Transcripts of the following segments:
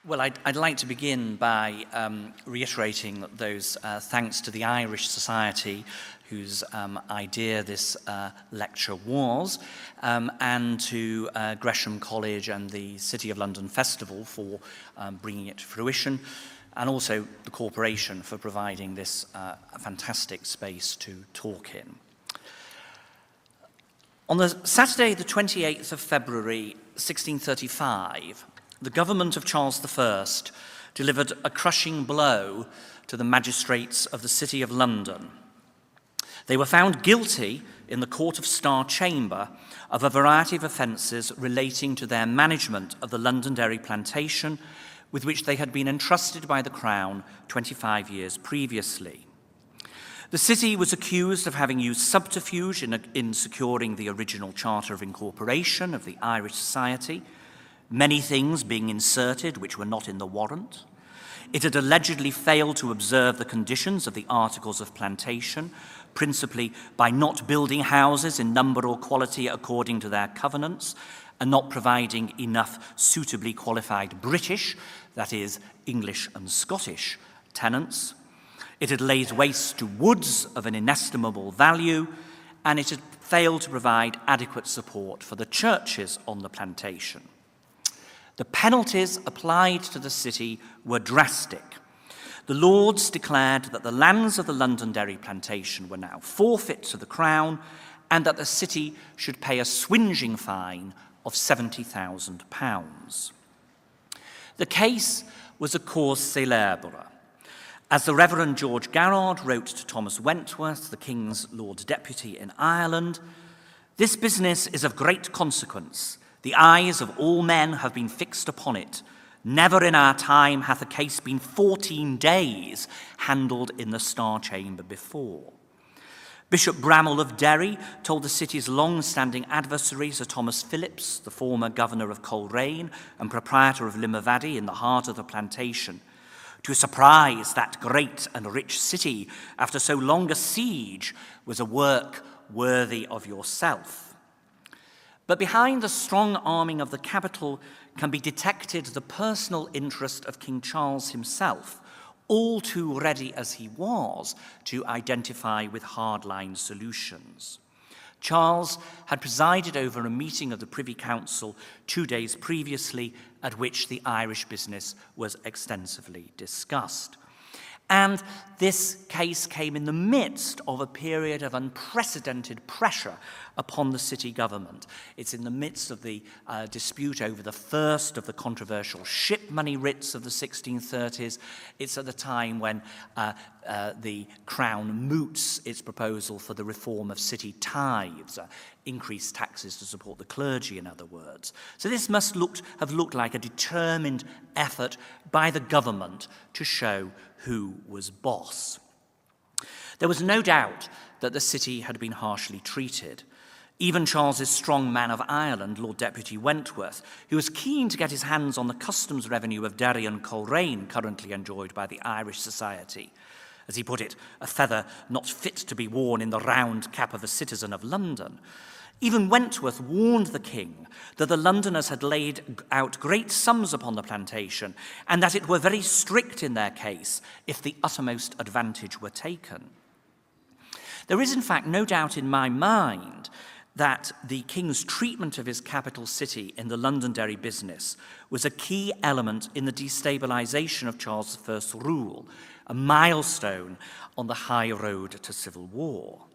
Well, I'd like to begin by reiterating those thanks to the Irish Society, whose idea this lecture was, and to Gresham College and the City of London Festival for bringing it to fruition, and also the Corporation for providing this fantastic space to talk in. On the Saturday, the 28th of February, 1635, the government of Charles I delivered a crushing blow to the magistrates of the City of London. They were found guilty in the Court of Star Chamber of a variety of offences relating to their management of the London-Derry Plantation, with which they had been entrusted by the Crown 25 years previously. The city was accused of having used subterfuge in securing the original Charter of Incorporation of the Irish Society, many things being inserted which were not in the warrant. It had allegedly failed to observe the conditions of the Articles of Plantation, principally by not building houses in number or quality according to their covenants, and not providing enough suitably qualified British, that is, English and Scottish, tenants. It had laid waste to woods of an inestimable value, and it had failed to provide adequate support for the churches on the plantation. The penalties applied to the city were drastic. The Lords declared that the lands of the London-Derry Plantation were now forfeit to the Crown and that the city should pay a swingeing fine of £70,000. The case was a cause célèbre. As the Reverend George Garrard wrote to Thomas Wentworth, the King's Lord Deputy in Ireland, "This business is of great consequence. The eyes of all men have been fixed upon it. Never in our time hath a case been 14 days handled in the Star Chamber before." Bishop Bramall of Derry told the city's long-standing adversary, Sir Thomas Phillips, the former governor of Colerain and proprietor of Livery in the heart of the plantation, "To surprise that great and rich city after so long a siege was a work worthy of yourself." But behind the strong arming of the capital can be detected the personal interest of King Charles himself, all too ready as he was to identify with hardline solutions. Charles had presided over a meeting of the Privy Council 2 days previously, at which the Irish business was extensively discussed. And this case came in the midst of a period of unprecedented pressure upon the city government. It's in the midst of the dispute over the first of the controversial ship money writs of the 1630s. It's at the time when the Crown moots its proposal for the reform of city tithes, increased taxes to support the clergy, in other words. So this must have looked like a determined effort by the government to show who was boss. There was no doubt that the city had been harshly treated. Even Charles's strong man of Ireland, Lord Deputy Wentworth, who was keen to get his hands on the customs revenue of Darien and Colerain currently enjoyed by the Irish Society, as he put it, a feather not fit to be worn in the round cap of a citizen of London. Even Wentworth warned the king that the Londoners had laid out great sums upon the plantation and that it were very strict in their case if the uttermost advantage were taken. There is, in fact, no doubt in my mind that the king's treatment of his capital city in the Londonderry business was a key element in the destabilisation of Charles I's rule, a milestone on the high road to civil war.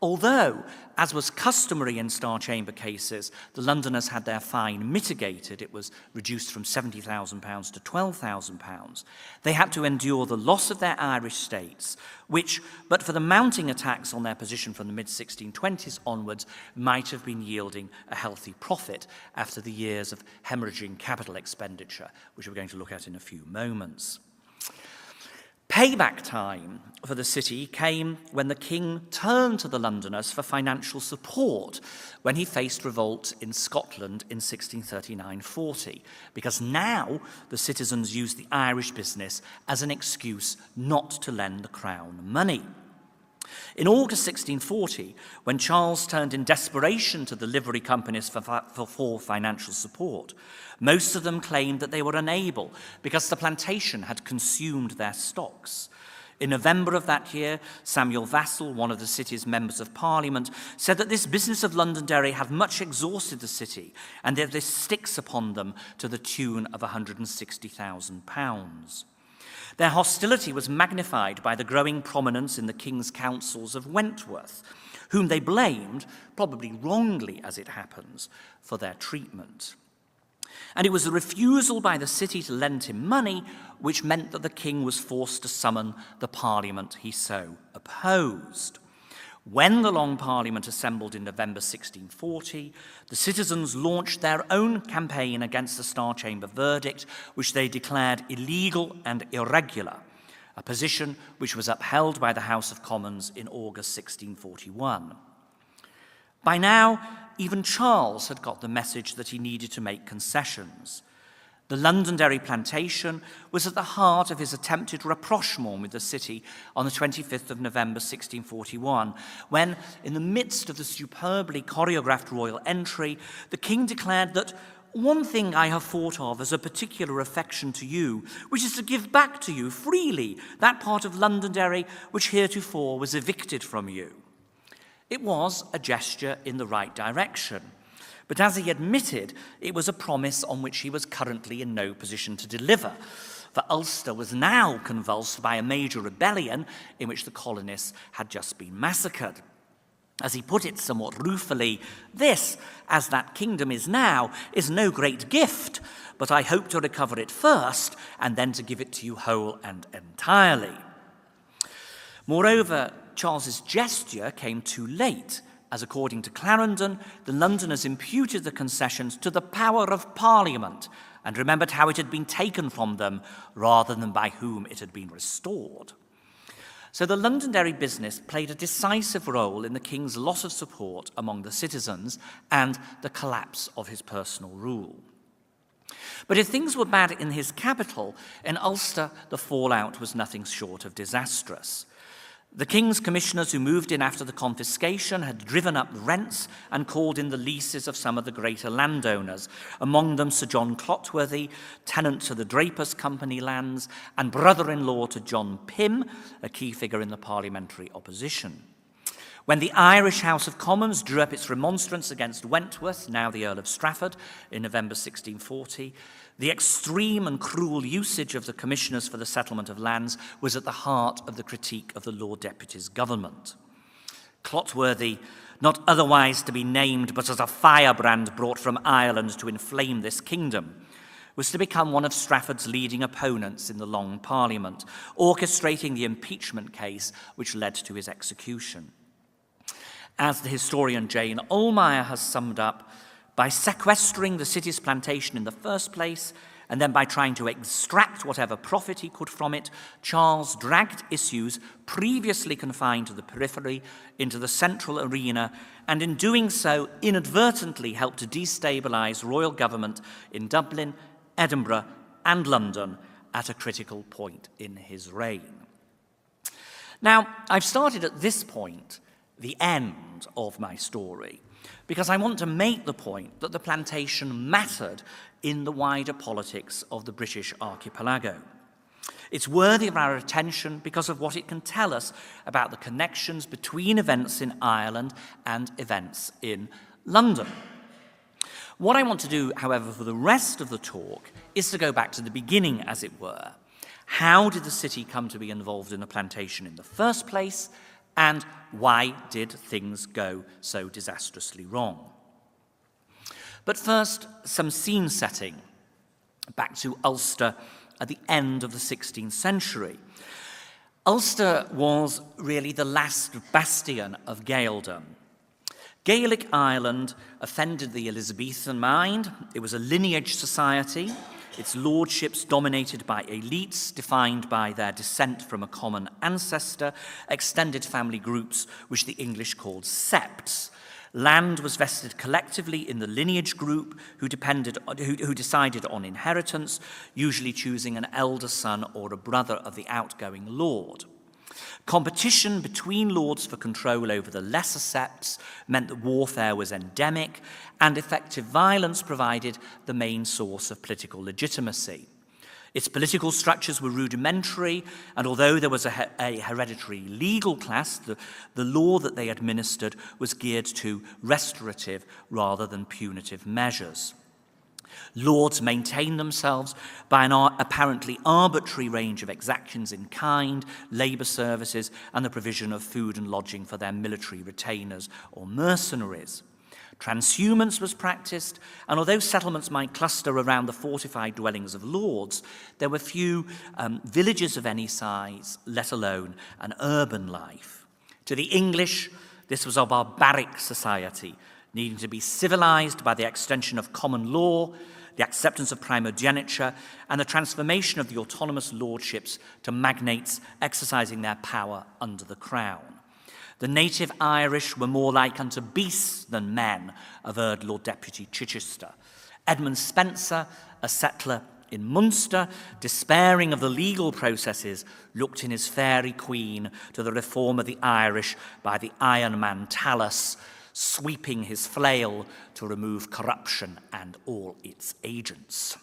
Although, as was customary in Star Chamber cases, the Londoners had their fine mitigated, it was reduced from £70,000 to £12,000, they had to endure the loss of their Irish states, which, but for the mounting attacks on their position from the mid-1620s onwards, might have been yielding a healthy profit after the years of hemorrhaging capital expenditure, which we're going to look at in a few moments. Payback time for the city came when the king turned to the Londoners for financial support when he faced revolt in Scotland in 1639-40, because now the citizens used the Irish business as an excuse not to lend the crown money. In August 1640, when Charles turned in desperation to the livery companies for financial support, most of them claimed that they were unable because the plantation had consumed their stocks. In November of that year, Samuel Vassall, one of the city's members of Parliament, said that this business of Londonderry had much exhausted the city and that this sticks upon them to the tune of £160,000. Their hostility was magnified by the growing prominence in the King's councils of Wentworth, whom they blamed, probably wrongly as it happens, for their treatment. And it was the refusal by the city to lend him money which meant that the king was forced to summon the parliament he so opposed. When the Long Parliament assembled in November 1640, the citizens launched their own campaign against the Star Chamber verdict, which they declared illegal and irregular, a position which was upheld by the House of Commons in August 1641. By now, even Charles had got the message that he needed to make concessions. The Londonderry Plantation was at the heart of his attempted rapprochement with the city on the 25th of November 1641, when, in the midst of the superbly choreographed royal entry, the king declared that "one thing I have thought of as a particular affection to you, which is to give back to you freely that part of Londonderry which heretofore was evicted from you." It was a gesture in the right direction, but as he admitted, it was a promise on which he was currently in no position to deliver, for Ulster was now convulsed by a major rebellion in which the colonists had just been massacred. As he put it somewhat ruefully, "This, as that kingdom is now, is no great gift, but I hope to recover it first and then to give it to you whole and entirely." Moreover, Charles's gesture came too late, as according to Clarendon, the Londoners imputed the concessions to the power of Parliament and remembered how it had been taken from them rather than by whom it had been restored. So the Londonderry business played a decisive role in the king's loss of support among the citizens and the collapse of his personal rule. But if things were bad in his capital, in Ulster the fallout was nothing short of disastrous. The king's commissioners who moved in after the confiscation had driven up rents and called in the leases of some of the greater landowners, among them Sir John Clotworthy, tenant to the Drapers' Company lands, and brother-in-law to John Pym, a key figure in the parliamentary opposition. When the Irish House of Commons drew up its remonstrance against Wentworth, now the Earl of Strafford, in November 1640, the extreme and cruel usage of the commissioners for the settlement of lands was at the heart of the critique of the Lord Deputy's government. Clotworthy, not otherwise to be named but as a firebrand brought from Ireland to inflame this kingdom, was to become one of Strafford's leading opponents in the Long Parliament, orchestrating the impeachment case which led to his execution. As the historian Jane Ollmeyer has summed up, by sequestering the city's plantation in the first place, and then by trying to extract whatever profit he could from it, Charles dragged issues previously confined to the periphery into the central arena, and in doing so inadvertently helped to destabilise royal government in Dublin, Edinburgh, and London at a critical point in his reign. Now, I've started at this point, the end of my story, because I want to make the point that the plantation mattered in the wider politics of the British archipelago. It's worthy of our attention because of what it can tell us about the connections between events in Ireland and events in London. What I want to do, however, for the rest of the talk is to go back to the beginning, as it were. How did the city come to be involved in the plantation in the first place? And why did things go so disastrously wrong? But first, some scene setting back to Ulster at the end of the 16th century. Ulster was really the last bastion of Gaeldom. Gaelic Ireland offended the Elizabethan mind. It was a lineage society, its lordships dominated by elites defined by their descent from a common ancestor, extended family groups which the English called septs. Land was vested collectively in the lineage group who decided on inheritance, usually choosing an elder son or a brother of the outgoing lord. Competition between lords for control over the lesser septs meant that warfare was endemic, and effective violence provided the main source of political legitimacy. Its political structures were rudimentary, and although there was a hereditary legal class, the law that they administered was geared to restorative rather than punitive measures. Lords maintained themselves by an apparently arbitrary range of exactions in kind, labour services, and the provision of food and lodging for their military retainers or mercenaries. Transhumance was practiced, and although settlements might cluster around the fortified dwellings of lords, there were few villages of any size, let alone an urban life. To the English, this was a barbaric society, needing to be civilized by the extension of common law, the acceptance of primogeniture, and the transformation of the autonomous lordships to magnates exercising their power under the crown. The native Irish were more like unto beasts than men, averred Lord Deputy Chichester. Edmund Spencer, a settler in Munster, despairing of the legal processes, looked in his fairy queen to the reform of the Irish by the Iron Man Talus, sweeping his flail to remove corruption and all its agents.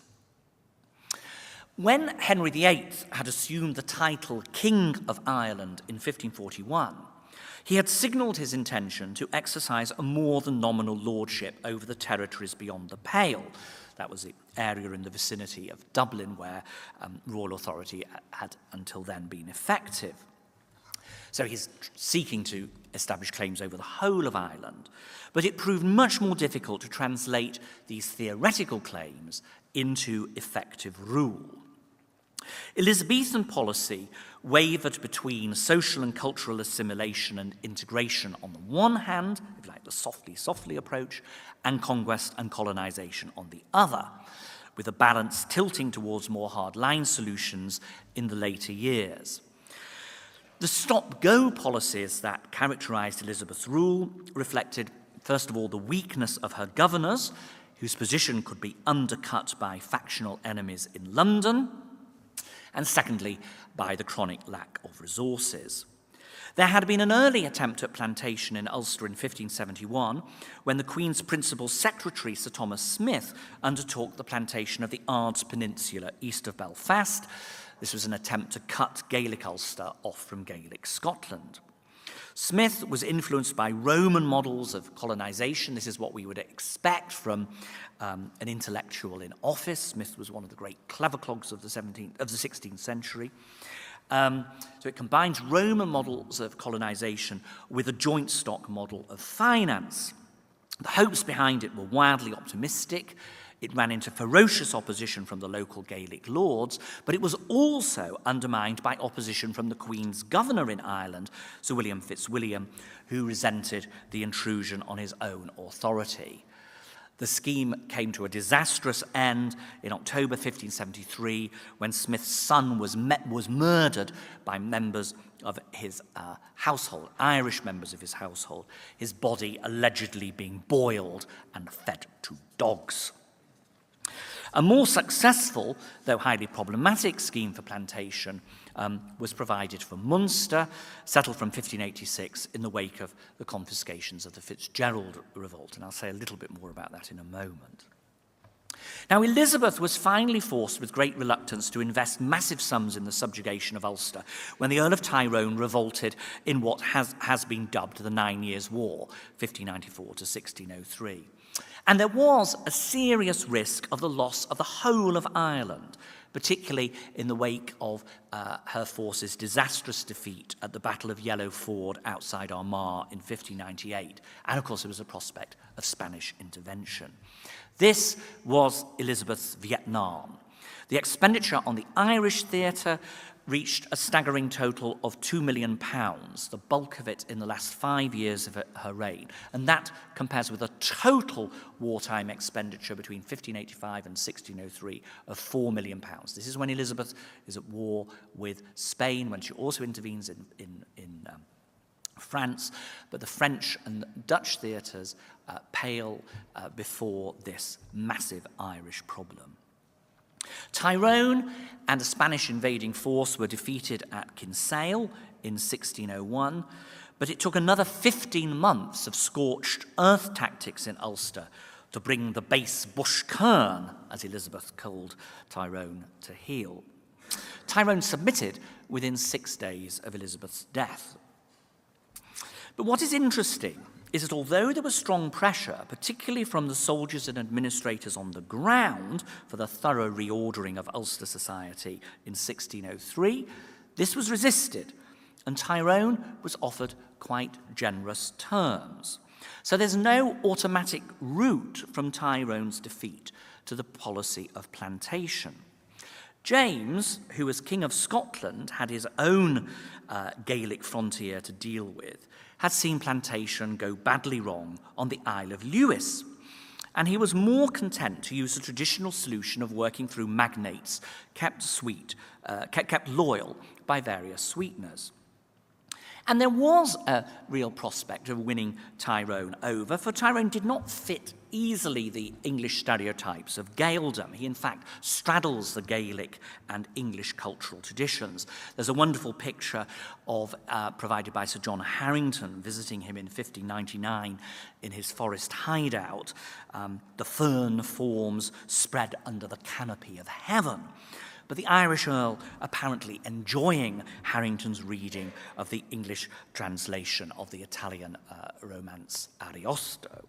When Henry VIII had assumed the title King of Ireland in 1541, he had signalled his intention to exercise a more than nominal lordship over the territories beyond the Pale. That was the area in the vicinity of Dublin where royal authority had until then been effective. So he's seeking to establish claims over the whole of Ireland, but it proved much more difficult to translate these theoretical claims into effective rule. Elizabethan policy wavered between social and cultural assimilation and integration on the one hand, if you like the softly approach, and conquest and colonization on the other, with a balance tilting towards more hard-line solutions in the later years. The stop-go policies that characterized Elizabeth's rule reflected, first of all, the weakness of her governors, whose position could be undercut by factional enemies in London, and secondly, by the chronic lack of resources. There had been an early attempt at plantation in Ulster in 1571, when the Queen's principal secretary, Sir Thomas Smith, undertook the plantation of the Ards Peninsula east of Belfast. This was an attempt to cut Gaelic Ulster off from Gaelic Scotland. Smith was influenced by Roman models of colonization. This is what we would expect from an intellectual in office. Smith was one of the great clever clogs of the 16th century. So it combines Roman models of colonization with a joint stock model of finance. The hopes behind it were wildly optimistic. It ran into ferocious opposition from the local Gaelic lords, but it was also undermined by opposition from the Queen's governor in Ireland, Sir William Fitzwilliam, who resented the intrusion on his own authority. The scheme came to a disastrous end in October 1573 when Smith's son was murdered by members of his household, Irish members of his household, his body allegedly being boiled and fed to dogs. A more successful, though highly problematic, scheme for plantation was provided for Munster, settled from 1586 in the wake of the confiscations of the Fitzgerald revolt, and I'll say a little bit more about that in a moment. Now, Elizabeth was finally forced with great reluctance to invest massive sums in the subjugation of Ulster when the Earl of Tyrone revolted in what has been dubbed the 9 Years' War, 1594 to 1603. And there was a serious risk of the loss of the whole of Ireland, particularly in the wake of her forces' disastrous defeat at the Battle of Yellow Ford outside Armagh in 1598. And of course, there was a prospect of Spanish intervention. This was Elizabeth's Vietnam. The expenditure on the Irish theatre reached a staggering total of £2 million, the bulk of it in the last 5 years of her reign. And that compares with a total wartime expenditure between 1585 and 1603 of £4 million. This is when Elizabeth is at war with Spain, when she also intervenes in France, but the French and Dutch theatres pale before this massive Irish problem. Tyrone and a Spanish invading force were defeated at Kinsale in 1601, but it took another 15 months of scorched earth tactics in Ulster to bring the base bush kern, as Elizabeth called Tyrone, to heel. Tyrone submitted within 6 days of Elizabeth's death. But what is interesting is that although there was strong pressure, particularly from the soldiers and administrators on the ground, for the thorough reordering of Ulster society in 1603, this was resisted, and Tyrone was offered quite generous terms. So there's no automatic route from Tyrone's defeat to the policy of plantation. James, who as King of Scotland had his own Gaelic frontier to deal with, had seen plantation go badly wrong on the Isle of Lewis, and he was more content to use the traditional solution of working through magnates kept loyal by various sweeteners. And there was a real prospect of winning Tyrone over, for Tyrone did not fit easily the English stereotypes of Gaeldom. He, in fact, straddles the Gaelic and English cultural traditions. There's a wonderful picture provided by Sir John Harrington visiting him in 1599 in his forest hideout, the fern forms spread under the canopy of heaven. But the Irish Earl apparently enjoying Harrington's reading of the English translation of the Italian romance Ariosto,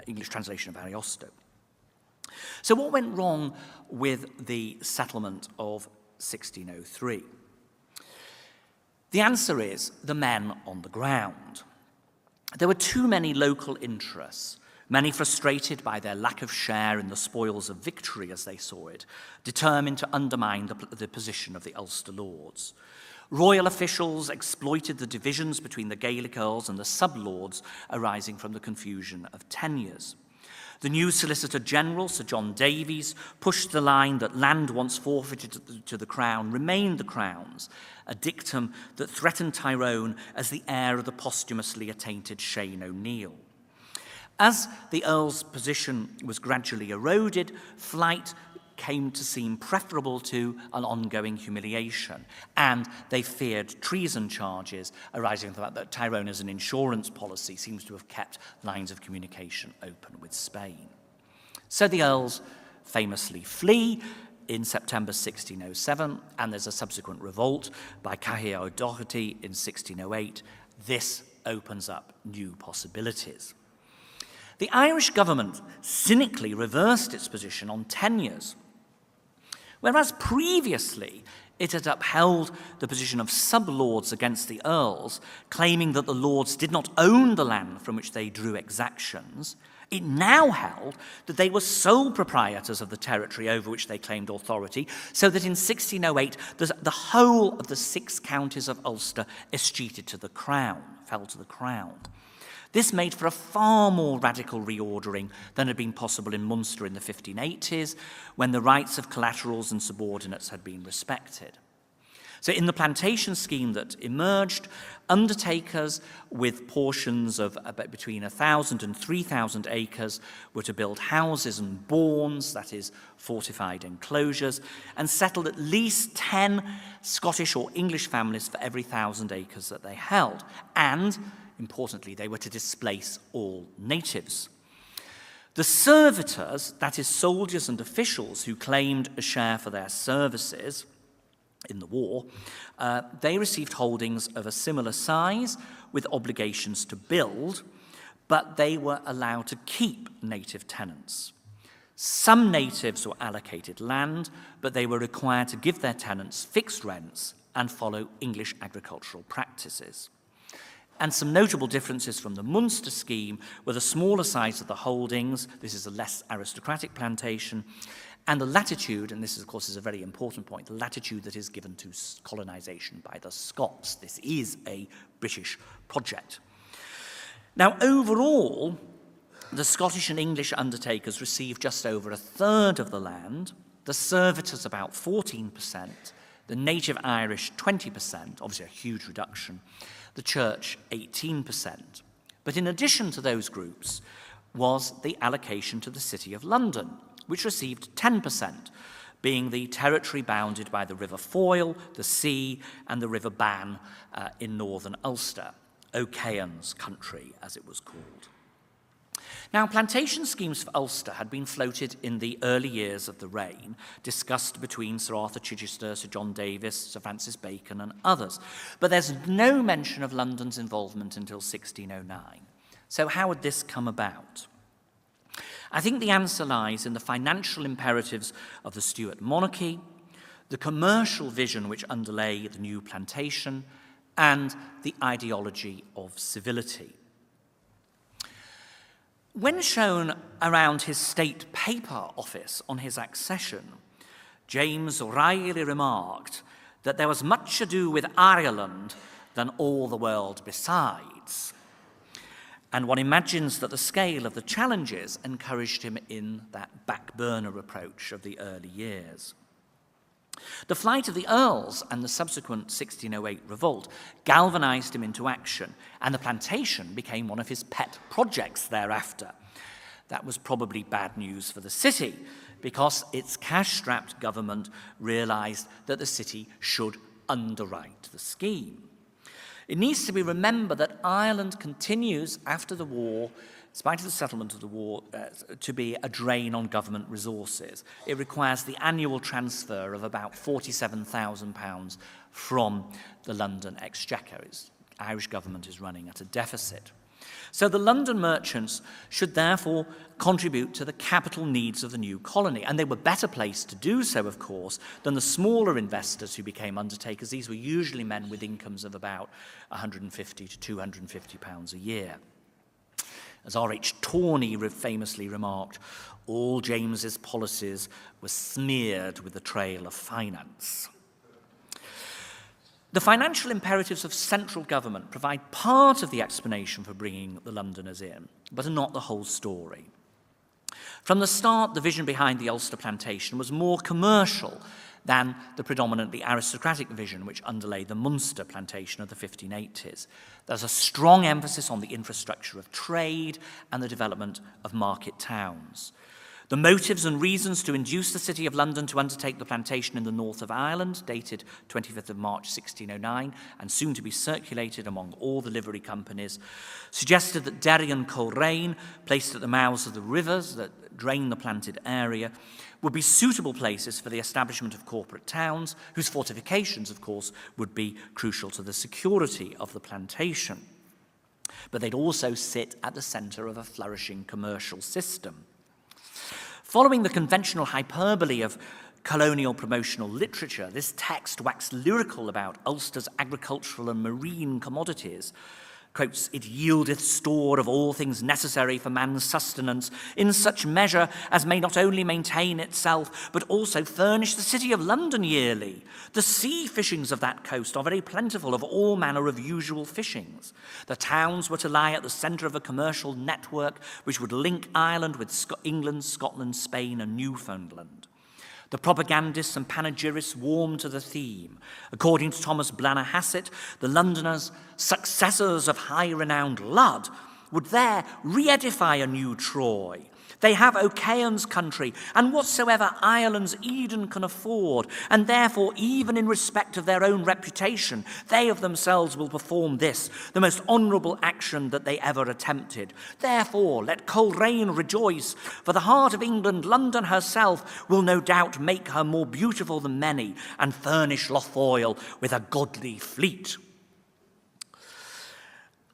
English translation of Ariosto. So what went wrong with the settlement of 1603? The answer is the men on the ground. There were too many local interests, many frustrated by their lack of share in the spoils of victory as they saw it, determined to undermine the position of the Ulster lords. Royal officials exploited the divisions between the Gaelic earls and the sub-lords arising from the confusion of tenures. The new Solicitor General, Sir John Davies, pushed the line that land once forfeited to the Crown remained the Crown's, a dictum that threatened Tyrone as the heir of the posthumously attainted Shane O'Neill. As the Earl's position was gradually eroded, flight came to seem preferable to an ongoing humiliation, and they feared treason charges arising from the fact that Tyrone, as an insurance policy, seems to have kept lines of communication open with Spain. So the Earls famously flee in September 1607, and there's a subsequent revolt by Cahir O'Doherty in 1608. This opens up new possibilities. The Irish government cynically reversed its position on tenures. Whereas previously it had upheld the position of sub-lords against the earls, claiming that the lords did not own the land from which they drew exactions, it now held that they were sole proprietors of the territory over which they claimed authority, so that in 1608 the whole of the 6 counties of Ulster escheated to the Crown, fell to the Crown. This made for a far more radical reordering than had been possible in Munster in the 1580s, when the rights of collaterals and subordinates had been respected. So in the plantation scheme that emerged, undertakers with portions of between 1,000 and 3,000 acres were to build houses and bournes, that is, fortified enclosures, and settled at least 10 Scottish or English families for every 1,000 acres that they held. And importantly, they were to displace all natives. The servitors, that is, soldiers and officials who claimed a share for their services in the war, they received holdings of a similar size with obligations to build, but they were allowed to keep native tenants. Some natives were allocated land, but they were required to give their tenants fixed rents and follow English agricultural practices. And some notable differences from the Munster scheme were the smaller size of the holdings, this is a less aristocratic plantation, and the latitude, and this of course is a very important point, the latitude that is given to colonisation by the Scots. This is a British project. Now overall, the Scottish and English undertakers received just over 1/3 of the land, the servitors about 14%, the native Irish 20%, obviously a huge reduction, the church 18%. But in addition to those groups was the allocation to the City of London, which received 10%, being the territory bounded by the River Foyle, the sea, and the River Bann in northern Ulster, O'Cahan's country, as it was called. Now, plantation schemes for Ulster had been floated in the early years of the reign, discussed between Sir Arthur Chichester, Sir John Davis, Sir Francis Bacon, and others. But there's no mention of London's involvement until 1609. So how would this come about? I think the answer lies in the financial imperatives of the Stuart monarchy, the commercial vision which underlay the new plantation, and the ideology of civility. When shown around his state paper office on his accession, James wryly remarked that there was much ado with Ireland than all the world besides. And one imagines that the scale of the challenges encouraged him in that back burner approach of the early years. The flight of the Earls and the subsequent 1608 revolt galvanized him into action, and the plantation became one of his pet projects thereafter. That was probably bad news for the city, because its cash-strapped government realized that the city should underwrite the scheme. It needs to be remembered that Ireland continues, after the war, in spite of the settlement of the war, to be a drain on government resources. It requires the annual transfer of about £47,000 from the London Exchequer. The Irish government is running at a deficit. So the London merchants should therefore contribute to the capital needs of the new colony, and they were better placed to do so, of course, than the smaller investors who became undertakers. These were usually men with incomes of about £150 to £250 a year. As R.H. Tawney famously remarked, all James's policies were smeared with the trail of finance. The financial imperatives of central government provide part of the explanation for bringing the Londoners in, but are not the whole story. From the start, the vision behind the Ulster plantation was more commercial than the predominantly aristocratic vision which underlay the Munster plantation of the 1580s. There's a strong emphasis on the infrastructure of trade and the development of market towns. The motives and reasons to induce the City of London to undertake the plantation in the north of Ireland, dated 25th of March 1609, and soon to be circulated among all the livery companies, suggested that Derry and Colerain, placed at the mouths of the rivers that drain the planted area, would be suitable places for the establishment of corporate towns, whose fortifications, of course, would be crucial to the security of the plantation. But they'd also sit at the centre of a flourishing commercial system. Following the conventional hyperbole of colonial promotional literature, this text waxed lyrical about Ulster's agricultural and marine commodities. Quotes, "It yieldeth store of all things necessary for man's sustenance, in such measure as may not only maintain itself, but also furnish the City of London yearly. The sea fishings of that coast are very plentiful of all manner of usual fishings. The towns were to lie at the centre of a commercial network which would link Ireland with England, Scotland, Spain, and Newfoundland." The propagandists and panegyrists warmed to the theme. According to Thomas Blanner-Hassett, the Londoners, successors of high-renowned Ludd, would there re-edify a new Troy. They have O'Cahan's country, and whatsoever Ireland's Eden can afford, and therefore, even in respect of their own reputation, they of themselves will perform this, the most honourable action that they ever attempted. Therefore, let Colerain rejoice, for the heart of England, London herself, will no doubt make her more beautiful than many, and furnish Lough with a goodly fleet.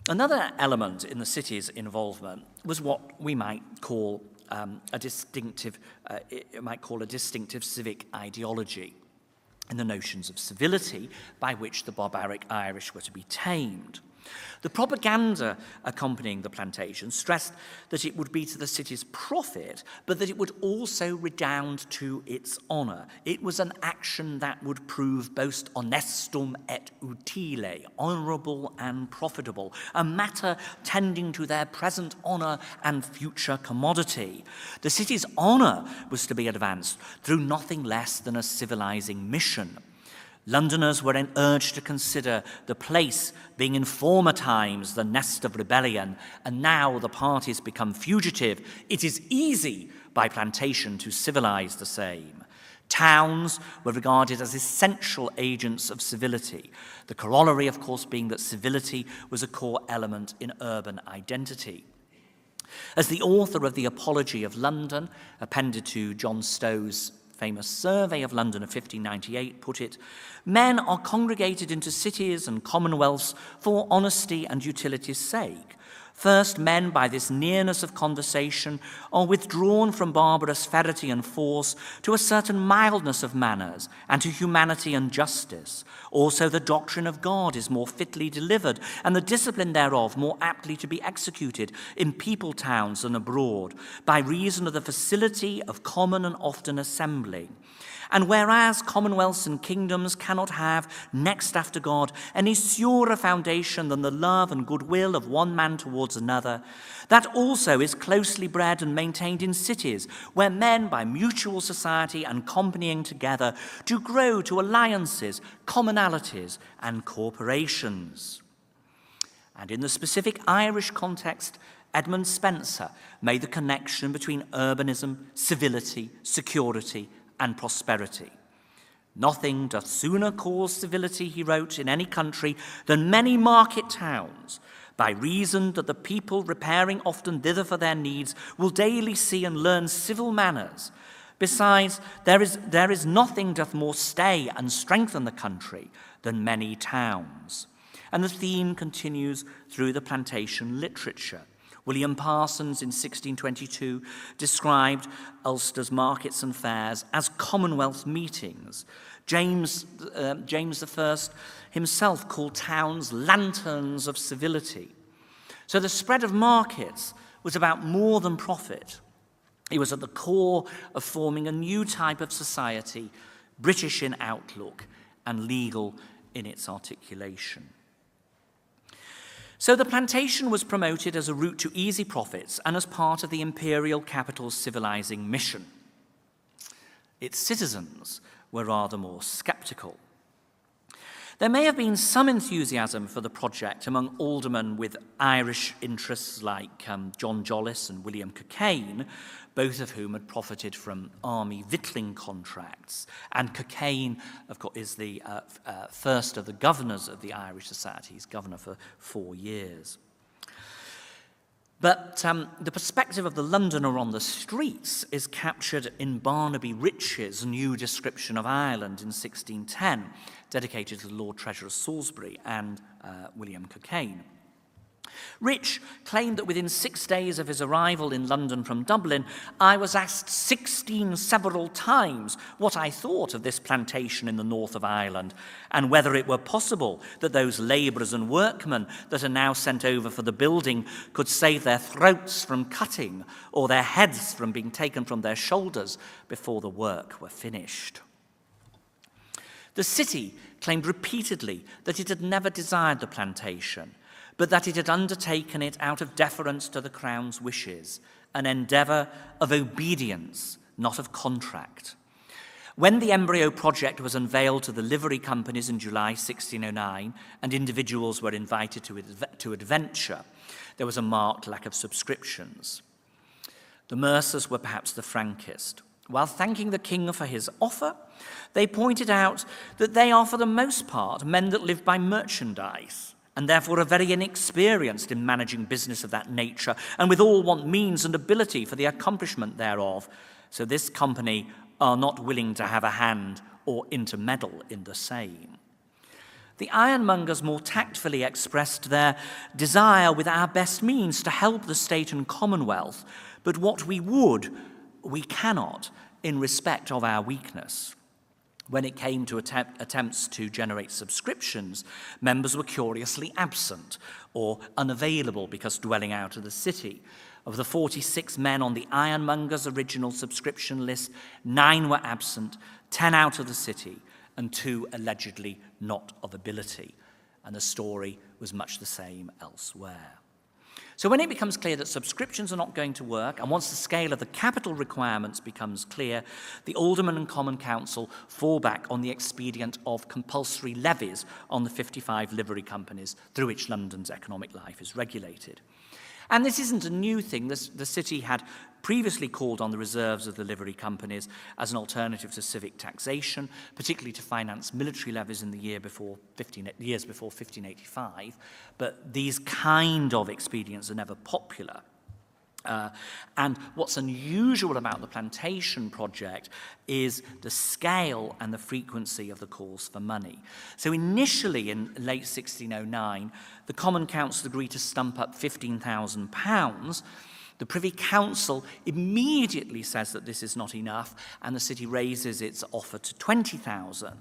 Another element in the city's involvement was what we might call a distinctive civic ideology, and the notions of civility by which the barbaric Irish were to be tamed. The propaganda accompanying the plantation stressed that it would be to the city's profit, but that it would also redound to its honour. It was an action that would prove both honestum et utile, honourable and profitable, a matter tending to their present honour and future commodity. The city's honour was to be advanced through nothing less than a civilising mission. Londoners were urged to consider the place being in former times the nest of rebellion, and now the parties become fugitive. It is easy by plantation to civilise the same. Towns were regarded as essential agents of civility, the corollary, of course, being that civility was a core element in urban identity. As the author of the Apology of London, appended to John Stow's famous survey of London of 1598, put it, men are congregated into cities and commonwealths for honesty and utility's sake. First, men, by this nearness of conversation, are withdrawn from barbarous ferity and force to a certain mildness of manners and to humanity and justice. Also, the doctrine of God is more fitly delivered, and the discipline thereof more aptly to be executed in people towns and abroad, by reason of the facility of common and often assembling. And whereas commonwealths and kingdoms cannot have, next after God, any surer foundation than the love and goodwill of one man towards another, that also is closely bred and maintained in cities, where men by mutual society and companying together do grow to alliances, commonalities, and corporations. And in the specific Irish context, Edmund Spenser made the connection between urbanism, civility, security, and prosperity. Nothing doth sooner cause civility, he wrote, in any country than many market towns, by reason that the people repairing often thither for their needs will daily see and learn civil manners. Besides, there is nothing doth more stay and strengthen the country than many towns. And the theme continues through the plantation literature. William Parsons in 1622 described Ulster's markets and fairs as Commonwealth meetings. James I himself called towns lanterns of civility. So the spread of markets was about more than profit. It was at the core of forming a new type of society, British in outlook and legal in its articulation. So the plantation was promoted as a route to easy profits and as part of the imperial capital's civilizing mission. Its citizens were rather more skeptical. There may have been some enthusiasm for the project among aldermen with Irish interests like John Jollis and William Cockayne, both of whom had profited from army victualling contracts. And Cockayne, of course, is the first of the governors of the Irish Society. He's governor for 4 years. But the perspective of the Londoner on the streets is captured in Barnaby Rich's new description of Ireland in 1610, dedicated to the Lord Treasurer Salisbury and William Cockayne. Rich claimed that within 6 days of his arrival in London from Dublin, I was asked 16 several times what I thought of this plantation in the north of Ireland, and whether it were possible that those labourers and workmen that are now sent over for the building could save their throats from cutting or their heads from being taken from their shoulders before the work were finished. The city claimed repeatedly that it had never desired the plantation, but that it had undertaken it out of deference to the Crown's wishes, an endeavour of obedience, not of contract. When the embryo project was unveiled to the livery companies in July 1609, and individuals were invited to adventure, there was a marked lack of subscriptions. The Mercers were perhaps the frankest. While thanking the king for his offer, they pointed out that they are for the most part men that live by merchandise, and therefore are very inexperienced in managing business of that nature, and withal want means and ability for the accomplishment thereof. So this company are not willing to have a hand or intermeddle in the same. The ironmongers more tactfully expressed their desire with our best means to help the state and commonwealth, but what we would, we cannot in respect of our weakness. When it came to attempts to generate subscriptions, members were curiously absent or unavailable because dwelling out of the city. Of the 46 men on the ironmongers' original subscription list, 9 were absent, 10 out of the city, and 2 allegedly not of ability. And the story was much the same elsewhere. So when it becomes clear that subscriptions are not going to work, and once the scale of the capital requirements becomes clear, the Aldermen and Common Council fall back on the expedient of compulsory levies on the 55 livery companies through which London's economic life is regulated. And this isn't a new thing. The city had previously called on the reserves of the livery companies as an alternative to civic taxation, particularly to finance military levies in the years before 1585. But these kind of expedients are never popular. And what's unusual about the Plantation project is the scale and the frequency of the calls for money. So initially, in late 1609, the Common Council agreed to stump up £15,000. The Privy Council immediately says that this is not enough, and the city raises its offer to £20,000.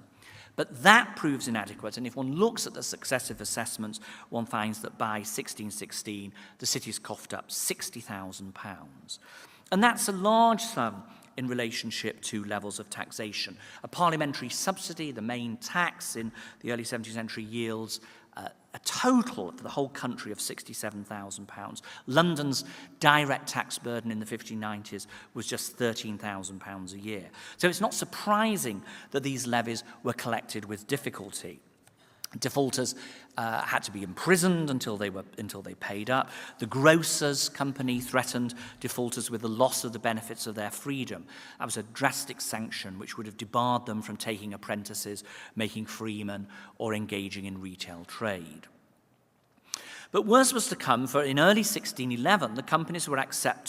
But that proves inadequate, and if one looks at the successive assessments, one finds that by 1616, the city's coughed up £60,000. And that's a large sum in relationship to levels of taxation. A parliamentary subsidy, the main tax in the early 17th century, yields a total for the whole country of £67,000. London's direct tax burden in the 1590s was just £13,000 a year. So it's not surprising that these levies were collected with difficulty. Defaulters had to be imprisoned until they paid up. The grocers' company threatened defaulters with the loss of the benefits of their freedom. That was a drastic sanction which would have debarred them from taking apprentices, making freemen, or engaging in retail trade. But worse was to come, for in early 1611, the companies were asked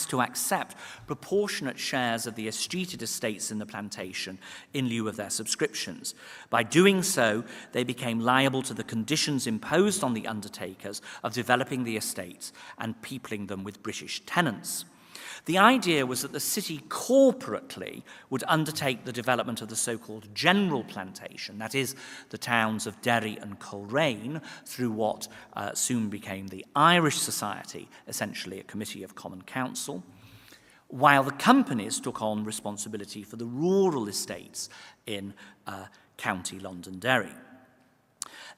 to accept proportionate shares of the escheated estates in the plantation in lieu of their subscriptions. By doing so, they became liable to the conditions imposed on the undertakers of developing the estates and peopling them with British tenants. The idea was that the city corporately would undertake the development of the so-called general plantation, that is, the towns of Derry and Colerain, through what soon became the Irish Society, essentially a committee of common council, while the companies took on responsibility for the rural estates in County Londonderry.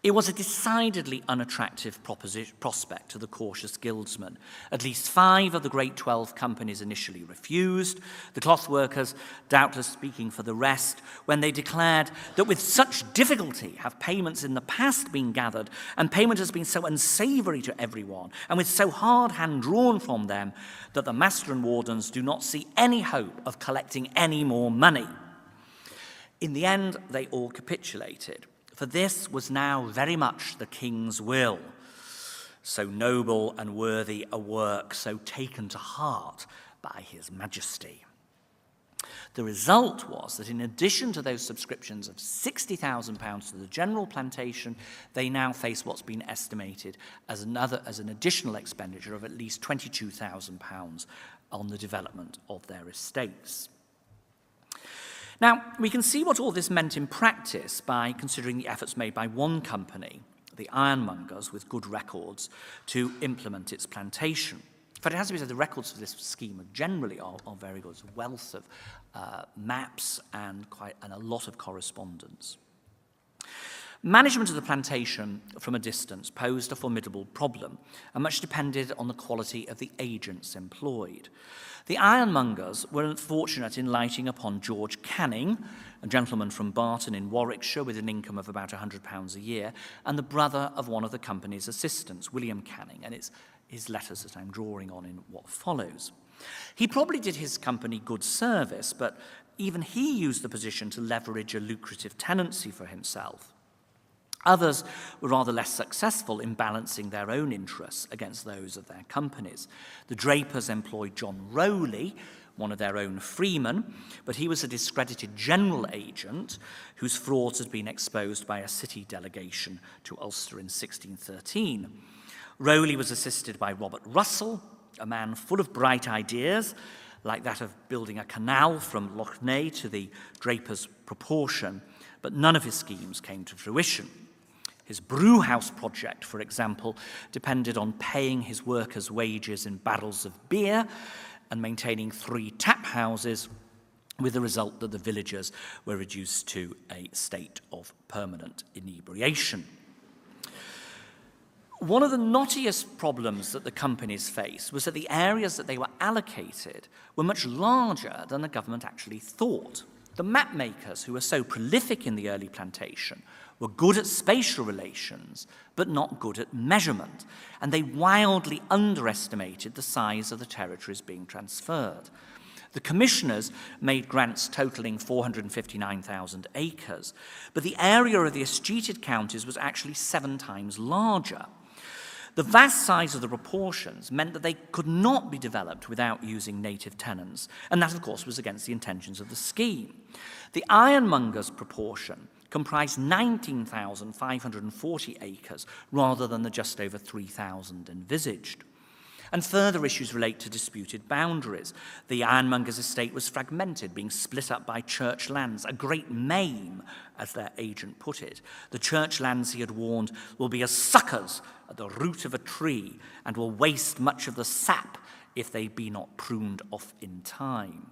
It was a decidedly unattractive prospect to the cautious guildsmen. At least 5 of the great 12 companies initially refused, the cloth workers doubtless speaking for the rest, when they declared that with such difficulty have payments in the past been gathered, and payment has been so unsavoury to everyone, and with so hard hand drawn from them, that the master and wardens do not see any hope of collecting any more money. In the end, they all capitulated. For this was now very much the king's will, so noble and worthy a work, so taken to heart by his majesty. The result was that in addition to those subscriptions of £60,000 to the general plantation, they now face what's been estimated as an additional expenditure of at least £22,000 on the development of their estates. Now, we can see what all this meant in practice by considering the efforts made by one company, the ironmongers, with good records, to implement its plantation. In fact, it has to be said the records for this scheme generally are very good. There's a wealth of maps and a lot of correspondence. Management of the plantation from a distance posed a formidable problem, and much depended on the quality of the agents employed. The ironmongers were unfortunate in lighting upon George Canning, a gentleman from Barton in Warwickshire with an income of about £100 a year, and the brother of one of the company's assistants, William Canning, and it's his letters that I'm drawing on in what follows. He probably did his company good service, but even he used the position to leverage a lucrative tenancy for himself. Others were rather less successful in balancing their own interests against those of their companies. The drapers employed John Rowley, one of their own freemen, but he was a discredited general agent whose frauds had been exposed by a city delegation to Ulster in 1613. Rowley was assisted by Robert Russell, a man full of bright ideas, like that of building a canal from Lough Neagh to the Drapers' Proportion, but none of his schemes came to fruition. His brewhouse project, for example, depended on paying his workers' wages in barrels of beer and maintaining 3 tap houses, with the result that the villagers were reduced to a state of permanent inebriation. One of the knottiest problems that the companies faced was that the areas that they were allocated were much larger than the government actually thought. The map makers, who were so prolific in the early plantation, were good at spatial relations, but not good at measurement, and they wildly underestimated the size of the territories being transferred. The commissioners made grants totaling 459,000 acres, but the area of the escheated counties was actually 7 times larger. The vast size of the proportions meant that they could not be developed without using native tenants, and that, of course, was against the intentions of the scheme. The ironmongers' proportion comprised 19,540 acres rather than the just over 3,000 envisaged. And further issues relate to disputed boundaries. The ironmonger's estate was fragmented, being split up by church lands, a great maim, as their agent put it. The church lands, he had warned, will be as suckers at the root of a tree and will waste much of the sap if they be not pruned off in time.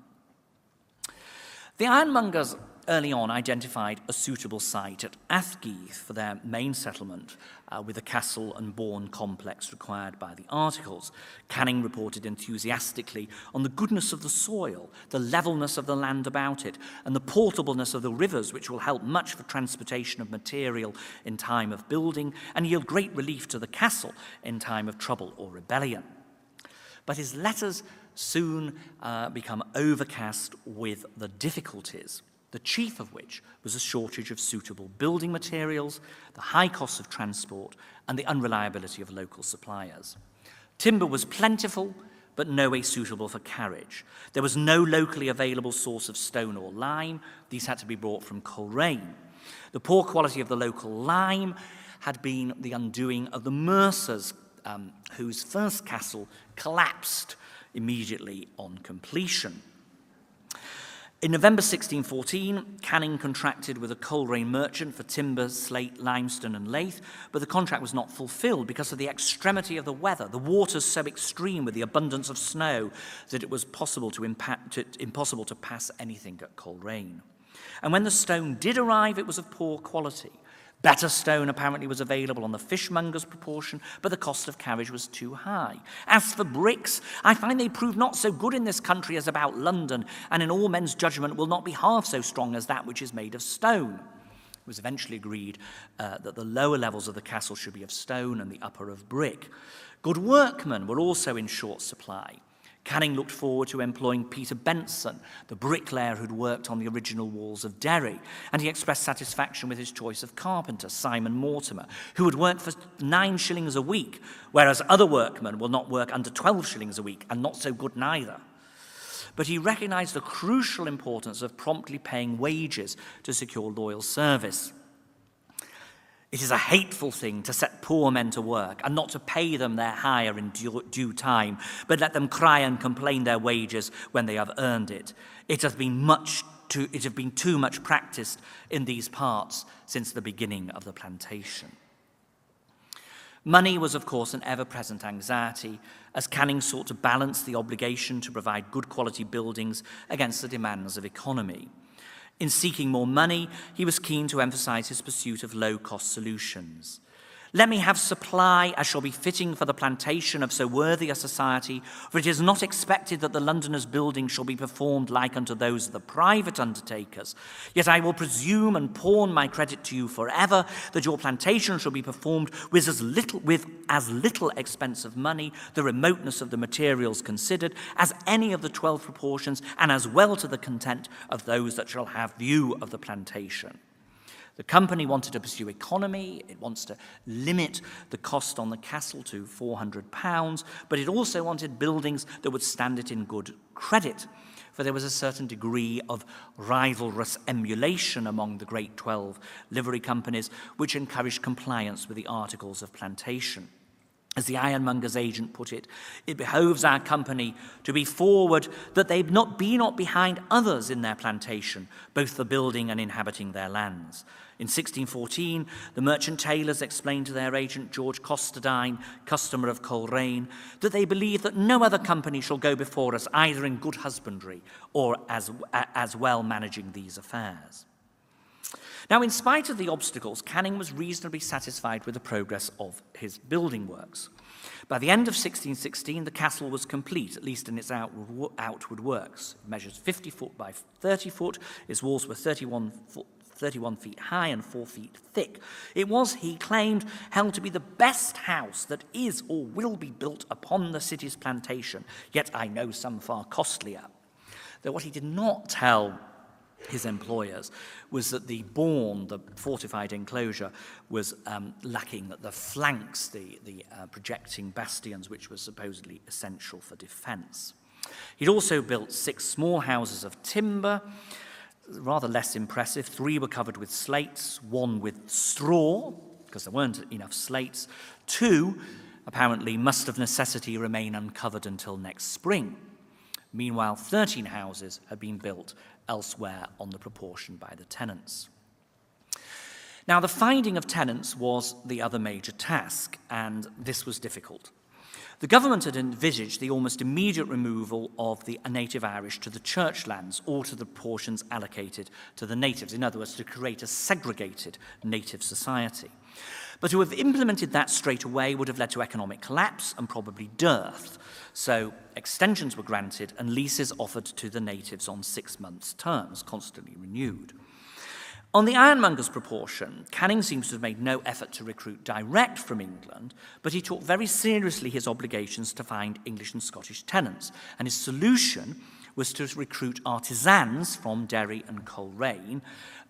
The ironmongers early on identified a suitable site at Athgeath for their main settlement, with the castle and bourne complex required by the Articles. Canning reported enthusiastically on the goodness of the soil, the levelness of the land about it, and the portableness of the rivers, which will help much for transportation of material in time of building and yield great relief to the castle in time of trouble or rebellion. But his letters soon become overcast with the difficulties, the chief of which was a shortage of suitable building materials, the high costs of transport, and the unreliability of local suppliers. Timber was plentiful, but no way suitable for carriage. There was no locally available source of stone or lime. These had to be brought from Colerain. The poor quality of the local lime had been the undoing of the Mercers, whose first castle collapsed immediately on completion. In November 1614, Canning contracted with a Colerain merchant for timber, slate, limestone and lath, but the contract was not fulfilled because of the extremity of the weather, the waters so extreme with the abundance of snow that it was impossible to pass anything at Colerain. And when the stone did arrive, it was of poor quality. Better stone apparently was available on the fishmonger's proportion, but the cost of carriage was too high. As for bricks, I find they prove not so good in this country as about London, and in all men's judgment will not be half so strong as that which is made of stone. It was eventually agreed that the lower levels of the castle should be of stone and the upper of brick. Good workmen were also in short supply. Canning looked forward to employing Peter Benson, the bricklayer who'd worked on the original walls of Derry, and he expressed satisfaction with his choice of carpenter, Simon Mortimer, who would work for 9 shillings a week, whereas other workmen will not work under 12 shillings a week, and not so good neither. But he recognised the crucial importance of promptly paying wages to secure loyal service. It is a hateful thing to set poor men to work and not to pay them their hire in due time, but let them cry and complain their wages when they have earned it. It has been too much practised in these parts since the beginning of the plantation. Money was, of course, an ever-present anxiety, as Canning sought to balance the obligation to provide good quality buildings against the demands of economy. In seeking more money, he was keen to emphasize his pursuit of low-cost solutions. Let me have supply as shall be fitting for the plantation of so worthy a society, for it is not expected that the Londoners' buildings shall be performed like unto those of the private undertakers. Yet I will presume and pawn my credit to you forever that your plantation shall be performed with as little expense of money, the remoteness of the materials considered, as any of the 12 proportions, and as well to the content of those that shall have view of the plantation. The company wanted to pursue economy, it wants to limit the cost on the castle to £400, but it also wanted buildings that would stand it in good credit, for there was a certain degree of rivalrous emulation among the great 12 livery companies, which encouraged compliance with the Articles of Plantation. As the ironmonger's agent put it, it behoves our company to be forward that they be not behind others in their plantation, both for building and inhabiting their lands. In 1614, the merchant tailors explained to their agent, George Costadine, customer of Colerain, that they believe that no other company shall go before us either in good husbandry or as well managing these affairs. Now, in spite of the obstacles, Canning was reasonably satisfied with the progress of his building works. By the end of 1616, the castle was complete, at least in its outward works. It measures 50 foot by 30 foot. Its walls were 31 31 feet high and 4 feet thick. It was, he claimed, held to be the best house that is or will be built upon the city's plantation, yet I know some far costlier. Though what he did not tell his employers was that the fortified enclosure, was lacking the flanks, the projecting bastions, which was supposedly essential for defence. He'd also built 6 small houses of timber, rather less impressive. 3 were covered with slates, 1 with straw, because there weren't enough slates. 2, apparently, must of necessity remain uncovered until next spring. Meanwhile, 13 houses had been built elsewhere on the proportion by the tenants. Now, the finding of tenants was the other major task, and this was difficult. The government had envisaged the almost immediate removal of the native Irish to the church lands or to the portions allocated to the natives, in other words, to create a segregated native society. But to have implemented that straight away would have led to economic collapse and probably dearth. So extensions were granted and leases offered to the natives on 6 months' terms, constantly renewed. On the ironmonger's proportion, Canning seems to have made no effort to recruit direct from England, but he took very seriously his obligations to find English and Scottish tenants, and his solution was to recruit artisans from Derry and Colerain,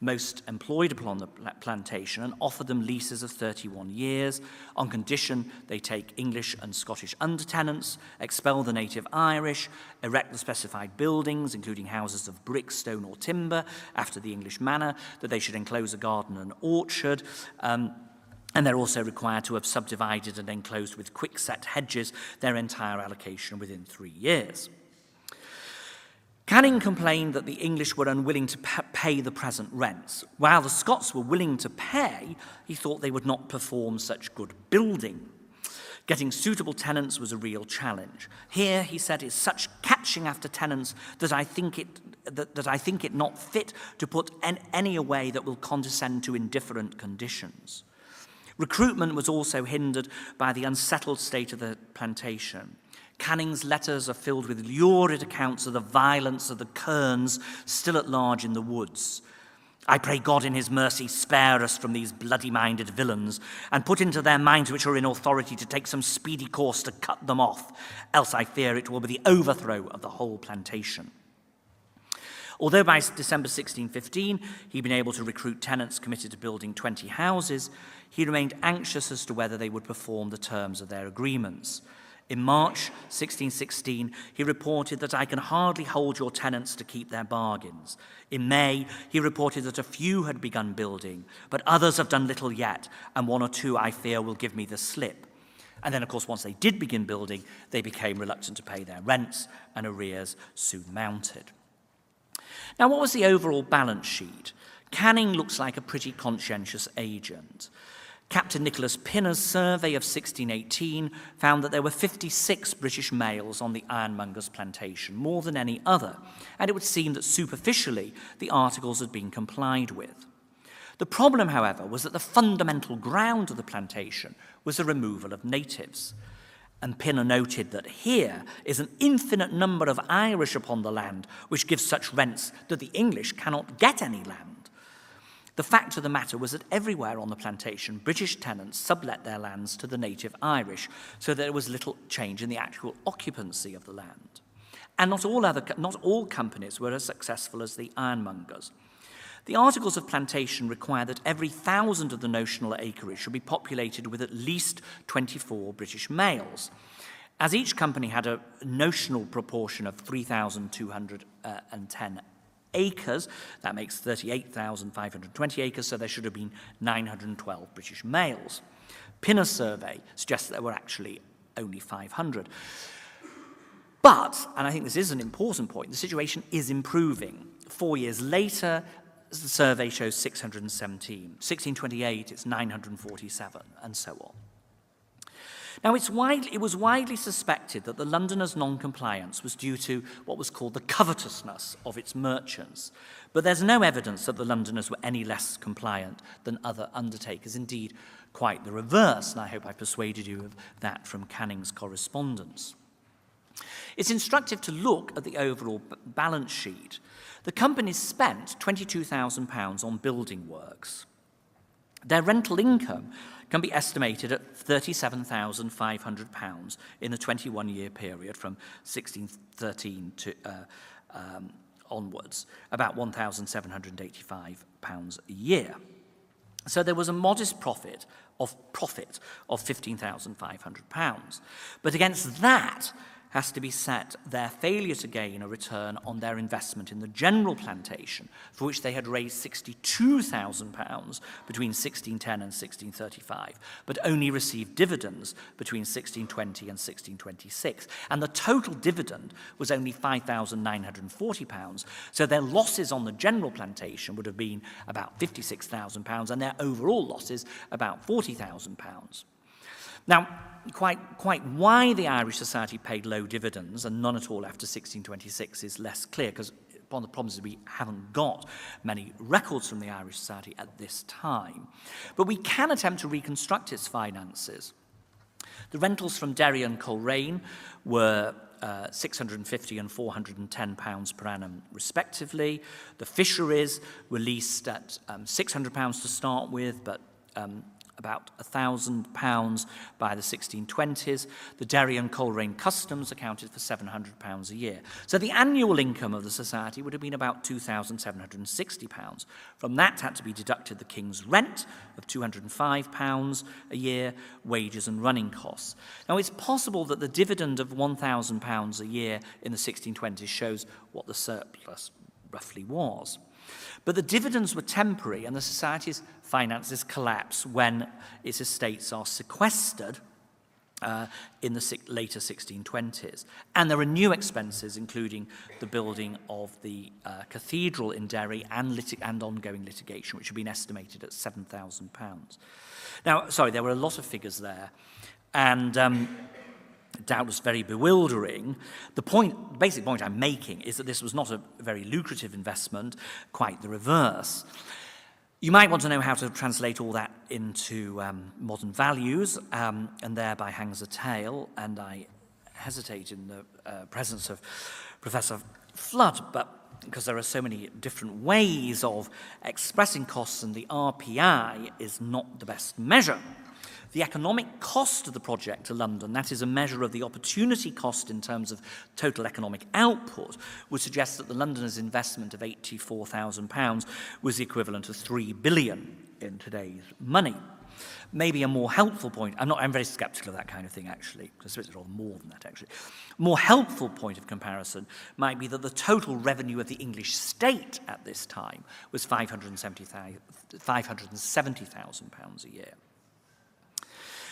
most employed upon the plantation, and offer them leases of 31 years, on condition they take English and Scottish undertenants, expel the native Irish, erect the specified buildings, including houses of brick, stone or timber, after the English manner, that they should enclose a garden and orchard, and they're also required to have subdivided and enclosed with quickset hedges their entire allocation within 3 years. Canning complained that the English were unwilling to pay the present rents. While the Scots were willing to pay, he thought they would not perform such good building. Getting suitable tenants was a real challenge. Here, he said, is such catching after tenants that I think it not fit to put any away that will condescend to indifferent conditions. Recruitment was also hindered by the unsettled state of the plantation. Canning's letters are filled with lurid accounts of the violence of the kerns still at large in the woods. I pray God in his mercy spare us from these bloody-minded villains, and put into their minds which are in authority to take some speedy course to cut them off, else I fear it will be the overthrow of the whole plantation. Although by December 1615 he'd been able to recruit tenants committed to building 20 houses, he remained anxious as to whether they would perform the terms of their agreements. In March 1616, he reported that I can hardly hold your tenants to keep their bargains. In May, he reported that a few had begun building, but others have done little yet, and 1 or 2, I fear, will give me the slip. And then, of course, once they did begin building, they became reluctant to pay their rents, and arrears soon mounted. Now, what was the overall balance sheet? Canning looks like a pretty conscientious agent. Captain Nicholas Pinner's survey of 1618 found that there were 56 British males on the ironmonger's plantation, more than any other, and it would seem that superficially the articles had been complied with. The problem, however, was that the fundamental ground of the plantation was the removal of natives. And Pinner noted that here is an infinite number of Irish upon the land, which gives such rents that the English cannot get any land. The fact of the matter was that everywhere on the plantation, British tenants sublet their lands to the native Irish, so that there was little change in the actual occupancy of the land. And not all companies were as successful as the ironmongers. The Articles of Plantation require that every 1,000 of the notional acreage should be populated with at least 24 British males. As each company had a notional proportion of 3,210 acres, that makes 38,520 acres, so there should have been 912 British males. Pinner's survey suggests there were actually only 500. But, and I think this is an important point, the situation is improving. 4 years later, the survey shows 617. 1628, it's 947, and so on. Now, it was widely suspected that the Londoners' non-compliance was due to what was called the covetousness of its merchants, but there's no evidence that the Londoners were any less compliant than other undertakers, indeed quite the reverse, and I hope I persuaded you of that from Canning's correspondence. It's instructive to look at the overall balance sheet. The companies spent £22,000 on building works. Their rental income can be estimated at £37,500 in the 21-year period from 1613 to onwards, about £1,785 a year. So there was a modest profit of £15,500. But against that has to be set their failure to gain a return on their investment in the general plantation, for which they had raised £62,000 between 1610 and 1635, but only received dividends between 1620 and 1626. And the total dividend was only £5,940, so their losses on the general plantation would have been about £56,000, and their overall losses about £40,000. Now, quite why the Irish Society paid low dividends and none at all after 1626 is less clear, because one of the problems is we haven't got many records from the Irish Society at this time. But we can attempt to reconstruct its finances. The rentals from Darien and Colerain were £650 and £410 per annum, respectively. The fisheries were leased at £600 to start with, but about £1,000 by the 1620s. The Derry and Colerain customs accounted for £700 a year. So the annual income of the society would have been about £2,760. From that had to be deducted the king's rent of £205 a year, wages and running costs. Now it's possible that the dividend of £1,000 a year in the 1620s shows what the surplus roughly was. But the dividends were temporary, and the society's finances collapse when its estates are sequestered in the later 1620s. And there are new expenses, including the building of the cathedral in Derry and ongoing litigation, which have been estimated at £7,000. Now, sorry, there were a lot of figures there, and doubtless very bewildering. The basic point I'm making is that this was not a very lucrative investment, quite the reverse. You might want to know how to translate all that into modern values, and thereby hangs a tale, and I hesitate in the presence of Professor Flood, but because there are so many different ways of expressing costs, and the RPI is not the best measure. The economic cost of the project to London, that is a measure of the opportunity cost in terms of total economic output, would suggest that the Londoners' investment of £84,000 was the equivalent of £3 billion in today's money. Maybe a more helpful point, I'm very sceptical of that kind of thing actually, because it's rather more than that actually. More helpful point of comparison might be that the total revenue of the English state at this time was £570,000 a year.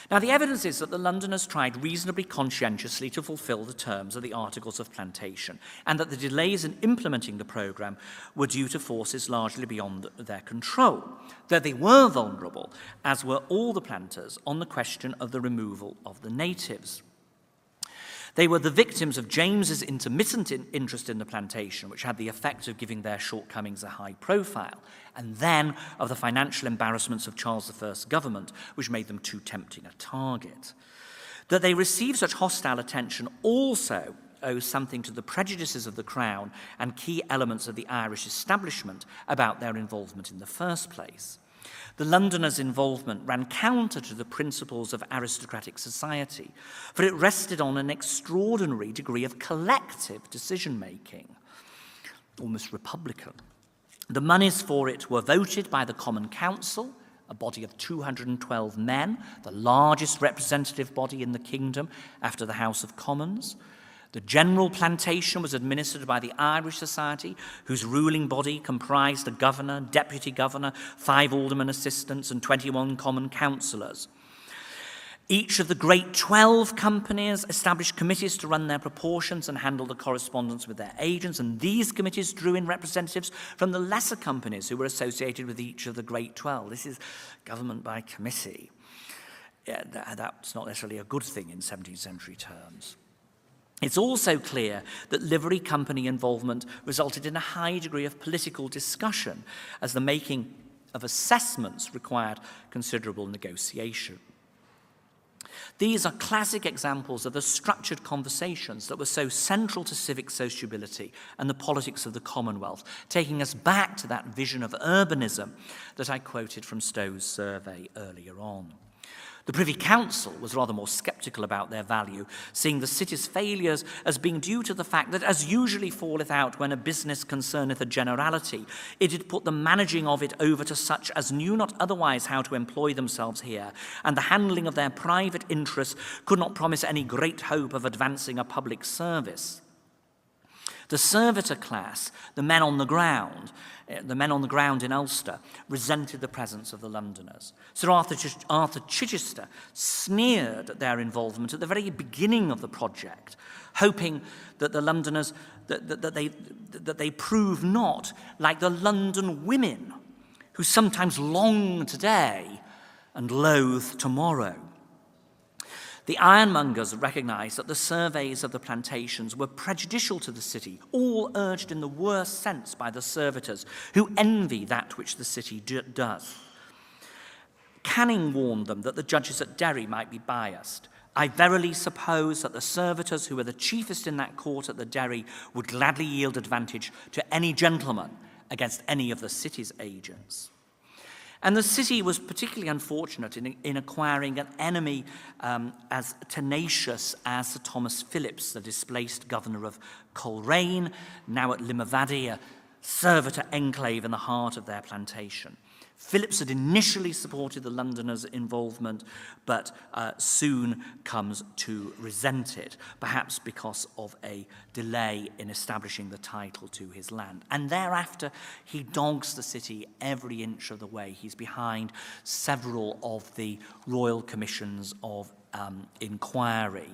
Now, the evidence is that the Londoners tried reasonably conscientiously to fulfil the terms of the Articles of Plantation, and that the delays in implementing the programme were due to forces largely beyond their control, though they were vulnerable, as were all the planters, on the question of the removal of the natives. They were the victims of James's intermittent interest in the plantation, which had the effect of giving their shortcomings a high profile, and then of the financial embarrassments of Charles I's government, which made them too tempting a target. That they received such hostile attention also owes something to the prejudices of the Crown and key elements of the Irish establishment about their involvement in the first place. The Londoners' involvement ran counter to the principles of aristocratic society, for it rested on an extraordinary degree of collective decision-making, almost republican. The monies for it were voted by the Common Council, a body of 212 men, the largest representative body in the kingdom after the House of Commons. The general plantation was administered by the Irish Society, whose ruling body comprised a governor, deputy governor, 5 aldermen assistants, and 21 common councillors. Each of the great 12 companies established committees to run their proportions and handle the correspondence with their agents, and these committees drew in representatives from the lesser companies who were associated with each of the great 12. This is government by committee. Yeah, that's not necessarily a good thing in 17th century terms. It's also clear that livery company involvement resulted in a high degree of political discussion, as the making of assessments required considerable negotiation. These are classic examples of the structured conversations that were so central to civic sociability and the politics of the Commonwealth, taking us back to that vision of urbanism that I quoted from Stowe's survey earlier on. The Privy Council was rather more sceptical about their value, seeing the city's failures as being due to the fact that, as usually falleth out when a business concerneth a generality, it had put the managing of it over to such as knew not otherwise how to employ themselves here, and the handling of their private interests could not promise any great hope of advancing a public service. The servitor class, the men on the ground in Ulster, resented the presence of the Londoners. Sir Arthur Chichester sneered at their involvement at the very beginning of the project, hoping that the Londoners that they prove not like the London women, who sometimes long today and loathe tomorrow. The ironmongers recognised that the surveys of the plantations were prejudicial to the city, all urged in the worst sense by the servitors, who envy that which the city does. Canning warned them that the judges at Derry might be biased. I verily suppose that the servitors who were the chiefest in that court at the Derry would gladly yield advantage to any gentleman against any of the city's agents. And the city was particularly unfortunate in acquiring an enemy as tenacious as Sir Thomas Phillips, the displaced governor of Colerain, now at Livery, a servitor enclave in the heart of their plantation. Phillips had initially supported the Londoners' involvement, but soon comes to resent it, perhaps because of a delay in establishing the title to his land. And thereafter, he dogs the city every inch of the way. He's behind several of the royal commissions of inquiry.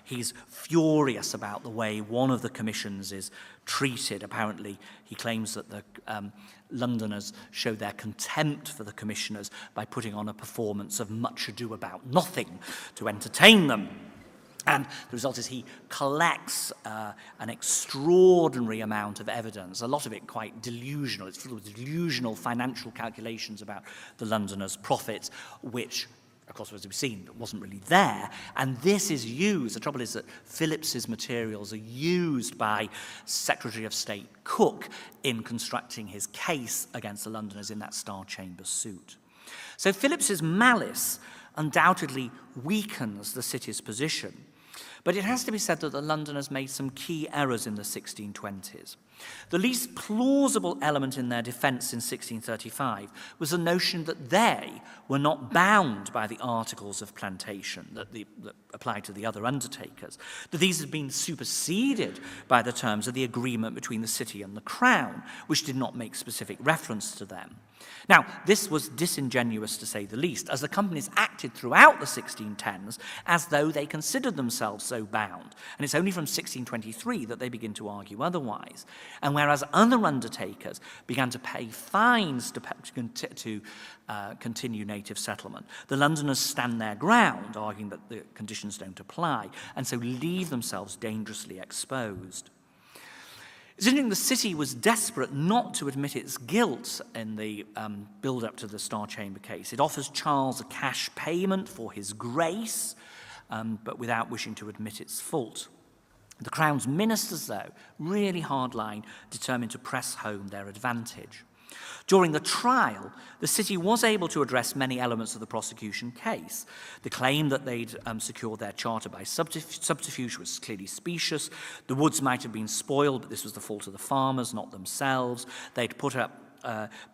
He's furious about the way one of the commissions is treated. Apparently, he claims that the Londoners show their contempt for the commissioners by putting on a performance of Much Ado About Nothing to entertain them. And the result is he collects an extraordinary amount of evidence, a lot of it quite delusional. It's full of delusional financial calculations about the Londoners' profits, which, of course, as we've seen, wasn't really there. And this is used. The trouble is that Phillips's materials are used by Secretary of State Cook in constructing his case against the Londoners in that Star Chamber suit. So Phillips's malice undoubtedly weakens the city's position. But it has to be said that the Londoners made some key errors in the 1620s. The least plausible element in their defence in 1635 was the notion that they were not bound by the Articles of Plantation that applied to the other undertakers, that these had been superseded by the terms of the agreement between the city and the Crown, which did not make specific reference to them. Now, this was disingenuous to say the least, as the companies acted throughout the 1610s as though they considered themselves so bound, and it's only from 1623 that they begin to argue otherwise. And whereas other undertakers began to pay fines to continue native settlement, the Londoners stand their ground, arguing that the conditions don't apply, and so leave themselves dangerously exposed. It's interesting, the city was desperate not to admit its guilt in the build-up to the Star Chamber case. It offers Charles a cash payment for his grace, but without wishing to admit its fault. The Crown's ministers, though, really hardline, determined to press home their advantage. During the trial, the city was able to address many elements of the prosecution case. The claim that they'd secured their charter by subterfuge was clearly specious. The woods might have been spoiled, but this was the fault of the farmers, not themselves. They'd put up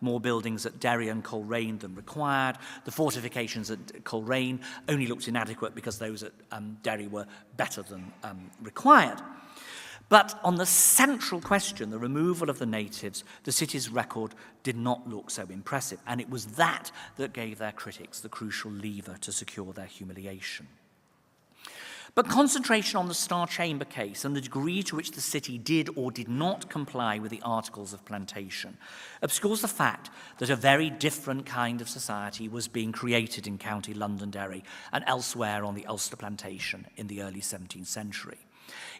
more buildings at Darien and Colerain than required. The fortifications at Colerain only looked inadequate because those at Derry were better than required. But on the central question, the removal of the natives, the city's record did not look so impressive, and it was that gave their critics the crucial lever to secure their humiliation. But concentration on the Star Chamber case and the degree to which the city did or did not comply with the Articles of Plantation obscures the fact that a very different kind of society was being created in County Londonderry and elsewhere on the Ulster Plantation in the early 17th century.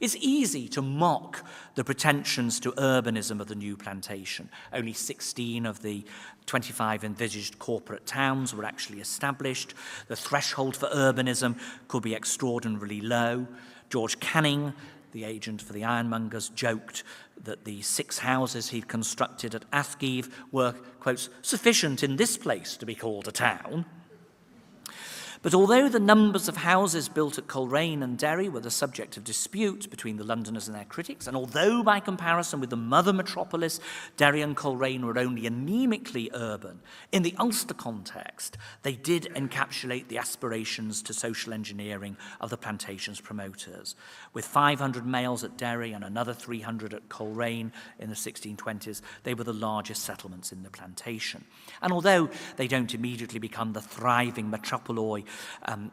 It's easy to mock the pretensions to urbanism of the new plantation. Only 16 of the 25 envisaged corporate towns were actually established. The threshold for urbanism could be extraordinarily low. George Canning, the agent for the ironmongers, joked that the 6 houses he'd constructed at Athgeave were, quote, sufficient in this place to be called a town. But although the numbers of houses built at Colerain and Derry were the subject of dispute between the Londoners and their critics, and although by comparison with the mother metropolis, Derry and Colerain were only anemically urban, in the Ulster context, they did encapsulate the aspirations to social engineering of the Plantations promoters. With 500 males at Derry and another 300 at Colerain in the 1620s, they were the largest settlements in the plantation. And although they don't immediately become the thriving metropoloi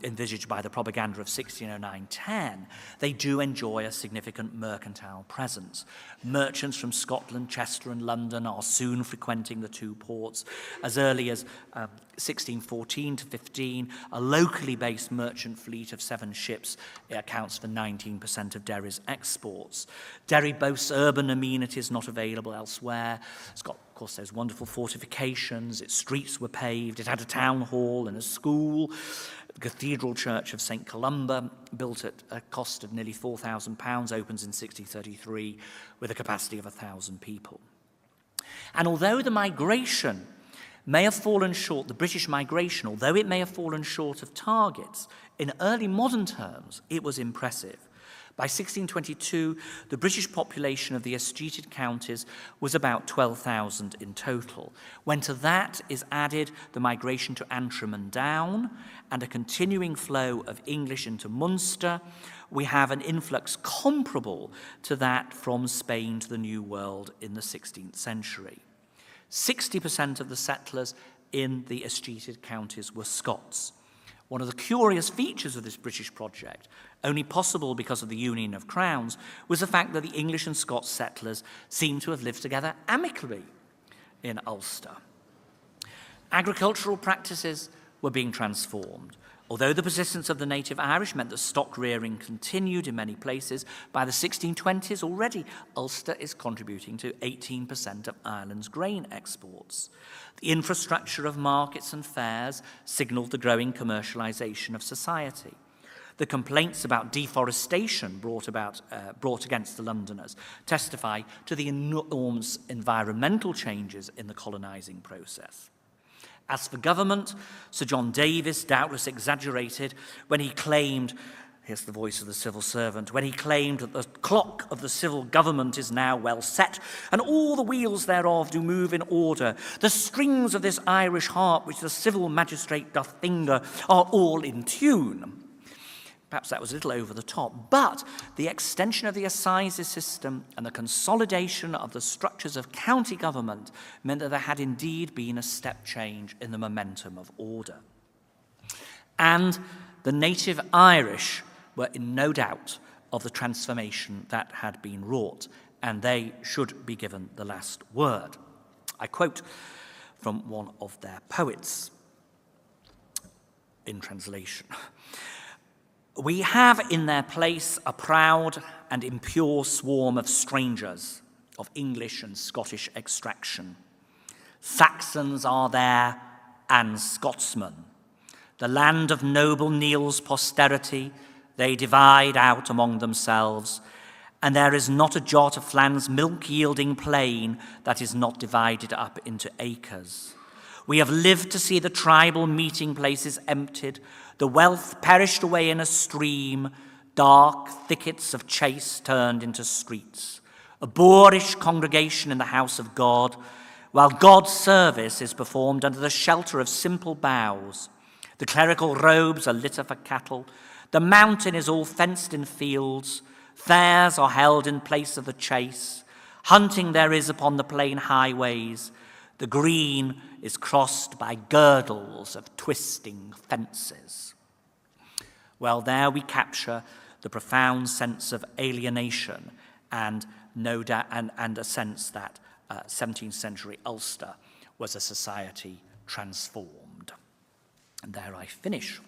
envisaged by the propaganda of 1609-10, they do enjoy a significant mercantile presence. Merchants from Scotland, Chester and London are soon frequenting the two ports. As early as 1614 to 15, a locally based merchant fleet of 7 ships accounts for 19% of Derry's exports. Derry boasts urban amenities not available elsewhere. It's got, of course, those wonderful fortifications. Its streets were paved. It had a town hall and a school. The Cathedral Church of St. Columba, built at a cost of nearly £4,000, opens in 1633 with a capacity of 1,000 people. And although the migration may have fallen short, the British migration, although it may have fallen short of targets, in early modern terms, it was impressive. By 1622, the British population of the escheated counties was about 12,000 in total. When to that is added the migration to Antrim and Down and a continuing flow of English into Munster, we have an influx comparable to that from Spain to the New World in the 16th century. 60% of the settlers in the escheated counties were Scots. One of the curious features of this British project, only possible because of the union of crowns, was the fact that the English and Scots settlers seem to have lived together amicably in Ulster. Agricultural practices were being transformed. Although the persistence of the native Irish meant that stock rearing continued in many places, by the 1620s already Ulster is contributing to 18% of Ireland's grain exports. The infrastructure of markets and fairs signalled the growing commercialisation of society. The complaints about deforestation brought against the Londoners testify to the enormous environmental changes in the colonising process. As for government, Sir John Davis doubtless exaggerated when he claimed, here's the voice of the civil servant, when he claimed that the clock of the civil government is now well set, and all the wheels thereof do move in order. The strings of this Irish harp which the civil magistrate doth finger are all in tune. Perhaps that was a little over the top, but the extension of the assizes system and the consolidation of the structures of county government meant that there had indeed been a step change in the momentum of order. And the native Irish were in no doubt of the transformation that had been wrought, and they should be given the last word. I quote from one of their poets in translation. We have in their place a proud and impure swarm of strangers of English and Scottish extraction. Saxons are there and Scotsmen. The land of noble Neil's posterity they divide out among themselves, and there is not a jot of Flan's milk-yielding plain that is not divided up into acres. We have lived to see the tribal meeting places emptied, the wealth perished away in a stream, dark thickets of chase turned into streets, a boorish congregation in the house of God, while God's service is performed under the shelter of simple boughs. The clerical robes are litter for cattle, the mountain is all fenced in fields, fairs are held in place of the chase, hunting there is upon the plain highways, the green is crossed by girdles of twisting fences. Well, there we capture the profound sense of alienation and a sense that 17th century Ulster was a society transformed. And there I finish.